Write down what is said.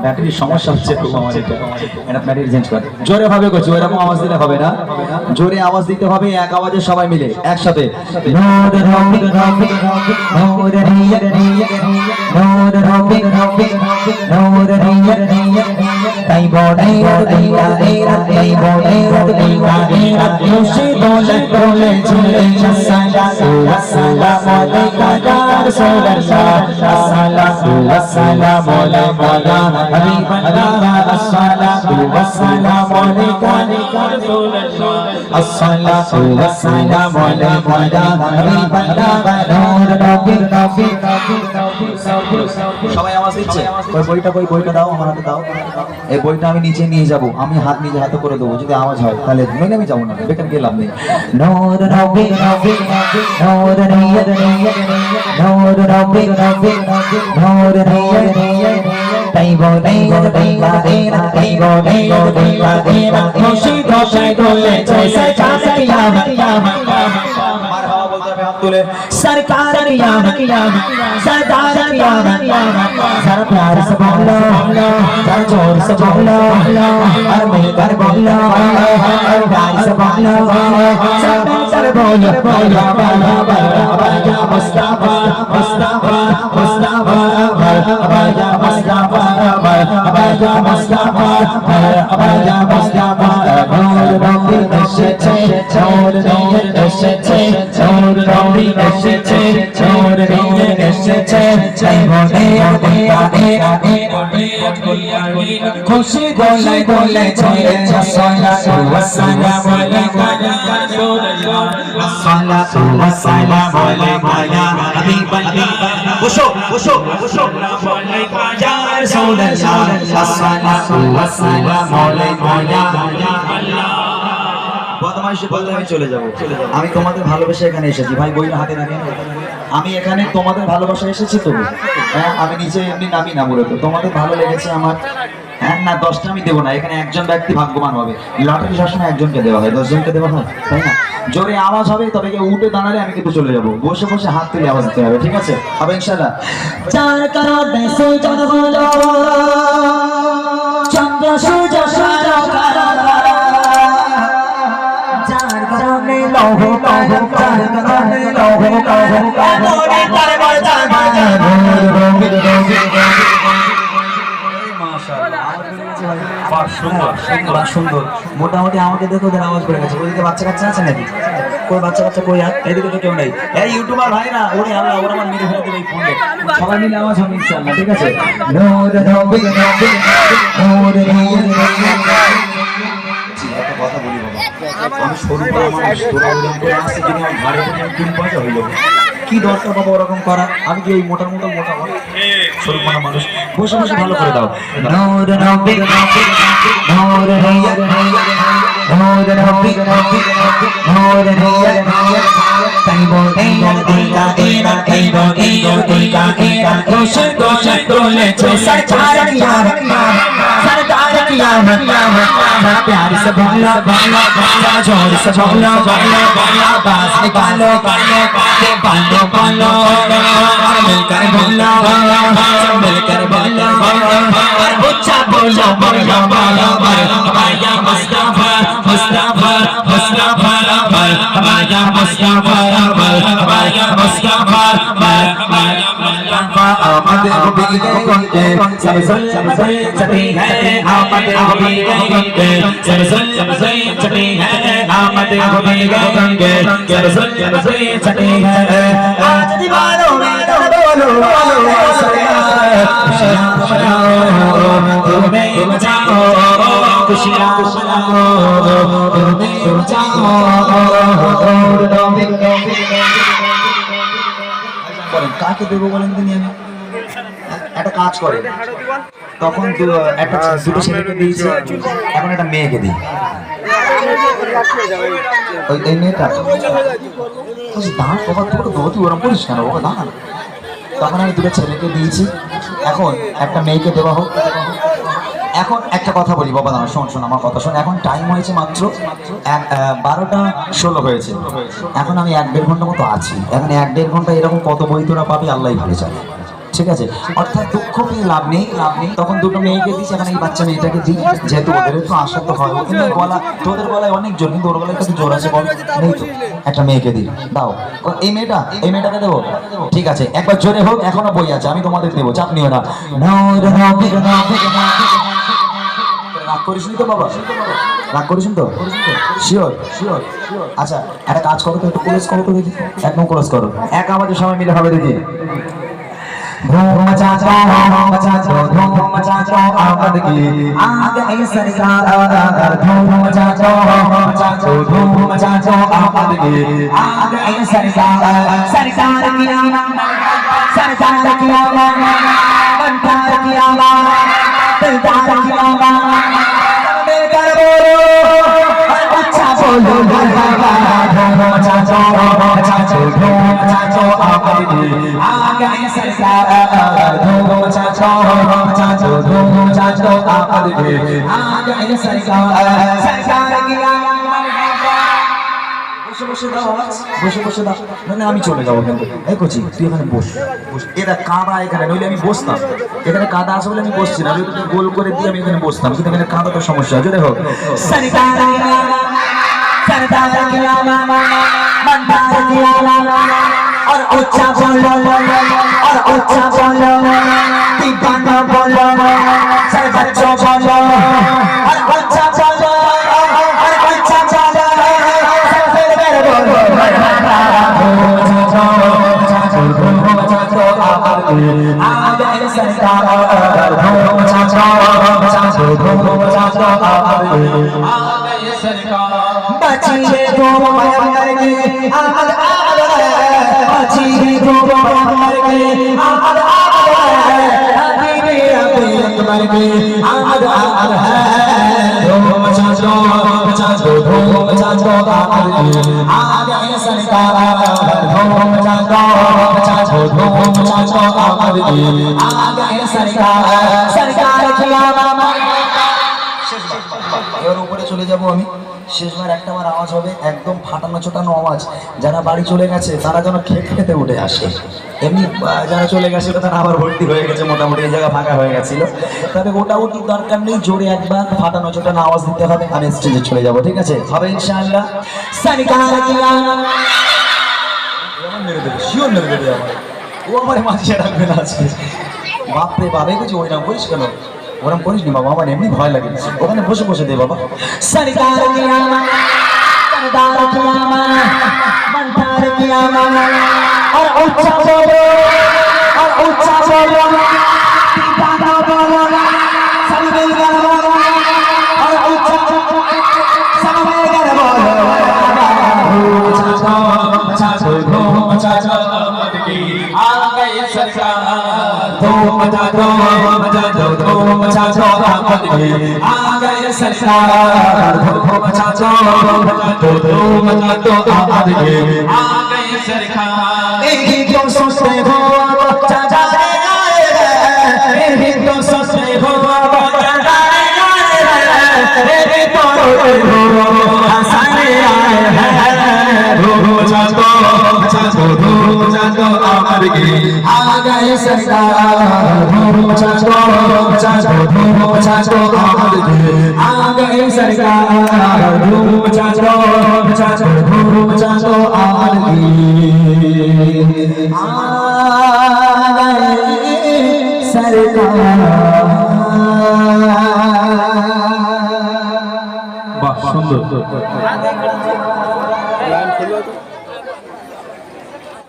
ব্যাটারির সমস্যা হচ্ছে খুব আমার এটা ব্যাটারি চেঞ্জ করে জোরে ভাবে করছি ওইরকম আওয়াজ দিলে হবে না জোরে আওয়াজ দিতে হবে এক আওয়াজে সবাই মিলে একসাথে الصلاة والسلام عليك الصلاة والسلام عليك حبيب الله সবাই আওয়াজ দিচ্ছে কই বইটা দাও আমার হাতে দাও এই বইটা আমি নিচে নিয়ে যাব আমি হাত নিজে হাতে করে দেবো যদি আওয়াজ হয় তাহলে নইলে আমি যাবো না বেকার গেলাম নেই নূর নবী নবী নূর নিয়ত নূর নবী নবী নূর নিয়ত তাইবো তাইবো তাইবা দেনা তাইবো তাইবো তাইবা দেনা খুশি খুশি দোলে জৈসে চাঁদ কিয়ামত কিয়ামত মারহাবা বলতে হবে হাত তুলে सरकार कियामत सरदार कियामत सर प्यार से बोलो सर जोर से बोलो और मिलकर बोलो और प्यार से बोलो सब मिलकर बोलो बोलो बोलो बोलो मुस्तफा मुस्तफा मुस्तफा अबाया मुस्तफा अबाया मुस्तफा अबाया मुस्तफा नूर नबी एसेছে नूर नबी एसेছে नूर नबी এসেছে নূর নিয়ে এসেছে জীবনে খুশি দোলে দোলে চলেছে সালাতু ওয়াসসালামু আলাইকা ইয়া রাসূলুল্লাহ সালাতু ওয়াসসালামু আলাইকা ইয়া হাবিবাল্লাহ বসো বসো বসো আলাইকা ইয়া রাসূলুল্লাহ সালাতু ওয়াসসালামু আলাইকা ইয়া আল্লাহ বদমাইশি বললে আমি চলে যাব আমি তোমাদের ভালোবাসা এখানে এসেছি ভাই বইটা হাতে রাখেন আমি এখানে তোমাদের ভালোবাসা এসেছি তো হ্যাঁ আমি নিচে এমনি নামি না মূলত তোমাদের ভালো লেগেছে আমার হ্যাঁ না 10টা আমি দেবো না এখানে একজন ব্যক্তি ভাগ্যবান হবে লটারি সবসময় একজনকে দেওয়া হয় 10 জনকে দেওয়া হয় তাই না জোরে আওয়াজ হবে তবে কেউ উঠে দাঁড়ালে আমি কিন্তু চলে যাবো বসে বসে হাত তুলে আওয়াজ দিতে হবে ঠিক আছে হবে ইনশাআল্লাহ চার কারণ দেশে জন্ম চন্দ্র সূর্য লৌহ লৌহ চার কারণে লৌহ লৌহ কামড়ে কারবার জানা মাশাআল্লাহ সুন্দর মোটামুটি আমাকে দেখো ওদের আওয়াজ করে গেছে ওইদিকে বাচ্চা কাচ্চা আছে নাকি কই বাচ্চা কাচ্চা কই আর এদিকে তো কেউ নাই এই ইউটিউবার ভাইরা ওরে আল্লাহ ওরা আমার মেরে ফেলে দেবে এই ফোনে সবাই মিলে আওয়াজ হবে ইনশাআল্লাহ ঠিক আছে নূর নবী নবী নূর একটা কথা বলি বাবা আমি সরু করে মানুষ তোরা ওরকম করে আসছে যিনি আমার ঘরে তিন পয়সা হইল কি দরকার বাবা ওরকম করা আমি কি এই মোটার মতো মোটা সরু মানা মানুষ বসে বসে ভালো করে দাও নূর নবী নূর নিয়ত নূর নবী নূর নিয়ত তাইবো তাইবো তাইবা দেনা তাইবো তাইবো তাইবা দেনা খুশি খুশি দোলেছে सरकार कियामत सरदार कियामत प्यार से बोलो बोलो बोलो जोर से बोलो बोलो बोलो बास निकालो कालो काले बालो बालो मिलकर बोलो सब मिलकर बोलो और बुच्चा बोलो बोलो बोलो अबाया मुस्तफा मुस्तफा मुस्तफा अबाया मुस्तफा अबाया मुस्तफा आमद हबी गंगे सरसल चटी है आमद हबी गंगे सरसल चटी है आमद हबी गंगे सरसल चटी है आज दीवारों में बोलो बोलो खुशियां मनाओ तुम्हें बचाओ खुशियां मनाओ तुम्हें बचाओ কাকে দেবো বলেন তিনি আমি একটা কাজ করে তখন একটা দুটো ছেলেকে দিয়েছে এখন একটা মেয়েকে দিই ওই মেয়েটা দাঁড় বাবা তোকে তুই ওরম করিস কেন বাবা দাঁড়া তখন আমি দুটো ছেলেকে দিয়েছি এখন একটা মেয়েকে দেওয়া হোক এখন একটা কথা বলি বাবা দাঁড়া শোন শোন আমার কথা শোন এখন টাইম হয়েছে মাত্র 12টা 16 হয়েছে এখন আমি 1-1.5 ঘন্টা মতো আছি এখন 1-1.5 ঘন্টা এরকম কত বই তোরা পাবি আল্লাহই ভালো জানে ঠিক আছে, অর্থাৎ দুঃখ পেয়ে লাভ নেই, তখন দুটো মেয়েকে দিস, এখন এই বাচ্চা মেয়েটাকে দিই, যেহেতু ওদের একটু আশা তো হয়, কিন্তু গলা তোদের গলায় অনেক জোর, কিন্তু ওর গলায় একটু জোর আছে, বল নেই তো, একটা মেয়েকে দিই, দাও। এই মেয়েটাকে দেবো, ঠিক আছে, একবার জোরে হোক, এখনো বই আছে, আমি তোমাদের দেবো, চাপ নিও না। রাগ করিস তো বাবা, রাগ করিস তো, শিওর? আচ্ছা একটা কাজ করো তো, একটু ক্লোজ করো তো দেখি, একদম ক্লোজ করো, এক আমাদের সবাই মিলে হবে দেখি। धूम मचाचो धूम मचाचो आमद की आ गई सरकार, धूम मचाचो धूम मचाचो आमद की आ गई सरकार, सरकार की आवाज़, सरकार की आवाज़, बनकार की आवाज़, दिलदार की आवाज़, मिलकर बोलो अच्छा बोलो, धूम मचाचो धूम मचाचो आमद की आ गई सरकार, धूम मचाचो धूम मचाचो आमद की आ गई सरकार, सरकार की বসে দাও, মানে আমি চলে যাবো, কিন্তু এই কোচি তুই এখানে বস, এরা কাদা এখানে, নইলে আমি বসতাম, এখানে কাদা আছে বলে আমি বসছি না, যদি গোল করে দিয়ে আমি এখানে বসতাম, কিন্তু এখানে কাদা তো সমস্যা আছে, দেখো और उच्चा बोलो और उच्चा बोलो, दीवाना बोलो, सब बच्चों बोलो और उच्चा बोलो और उच्चा बोलो, सब फिर बोलो, आ गई सरकार, धूम मचाचो धूम मचाचो आ गई सरकार, बचिए धूम भयंकर के आमद बचिए धूम भयंकर के आमद हबीबी अकबर के आमद है, धूम मचाचो धूम मचाचो आ गई सरकार, धूम मचाचो धूम मचाचो आ गई सरकार, सरकार की आवाज़। এবার উপরে চলে যাবো আমি, শেষবার একটা বার আওয়াজ হবে, একদম ফাটানো ছোটানো আওয়াজ, যারা বাড়ি চলে গেছে তারা যেন খেতে উঠে আসে, এমনি যারা চলে গেছে তারা আবার ভর্তি হয়ে গেছে, মোটামুটি এই জায়গা ফাঁকা হয়ে গেছিল, তবে ওটা ওটি দরকার নেই, জোরে একবার ফাটানো ছোটানো আওয়াজ দিতে হবে, আমি স্টেজে চলে যাবো, ঠিক আছে, হবে ইনশাআল্লাহ। মেরে দেবে, শিওর মেরে দেবে আমার, ও আমার মাঝে রাখবে না আজকে, বাপরে বাবা, কিছু ওই নাম করিস কেন, ওরম করিস নি বাবা, আমার এমনি ভয় লাগে, ওখানে বসে দে বাবা। सरकार की आवाज़, सरदार की आवाज़, बनकार की आवाज़, और उच्चा बोलो और उच्चा बोलो, दीवाना बोलो, सब मिलकर बोलो और उच्चा सब मिलकर बोलो, धूम मचाचो आमद की आ गई सरकार, धूम मचाचो धूम मचाचो आमद की आ गई सरकार, धूम मचाचो धूम मचाचो आमद की आ गई सरकार, एक ही क्यों सोचते हो चाचा रे आए रे, एक ही क्यों सोचते हो चाचा रे आए रे, रे तो हो हंसाने आए हैं, धूम मचाचो धूम मचाचो आमद की आ गई सरकार, धूम मचाचो धूम मचाचो आमद की आ गई सरकार, धूम मचाचो धूम मचाचो आमद की आ गई सरकार। বাহ, সুন্দর।